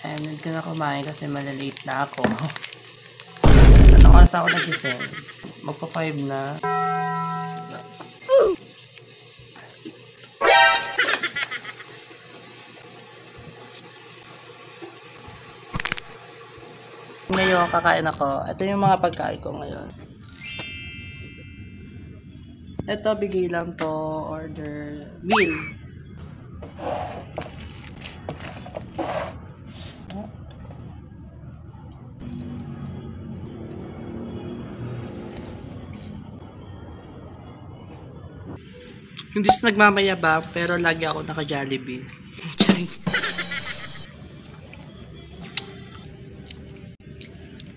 And need ko na kumain kasi malalate na ako. Anong oras ako nagising? Magpa 5 na. Ngayon, kakain ako. Ito yung mga pagkain ko ngayon. Ito, bigay lang to. Order meal. Hindi sa nagmamayabang, pero lagi ako naka-Jollibee.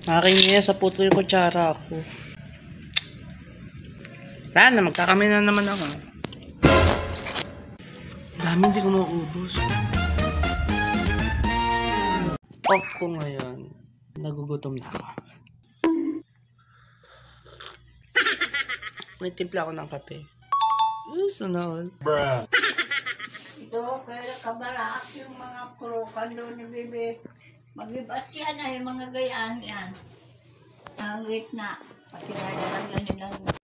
Nakakinig sa puto yung kutsara ako. Na, magkakami na naman ako. Dami, hindi ko maubos. Off ko ngayon. Nagugutom na ako. May timpla ako ng kape. Sana all. Bruh. Ito, kaya kabaraak yung mga kurukan doon ni Bebe. Mag-ibat yan ay mga gayaan yan. Ang gitna. Pati na lang yan nilang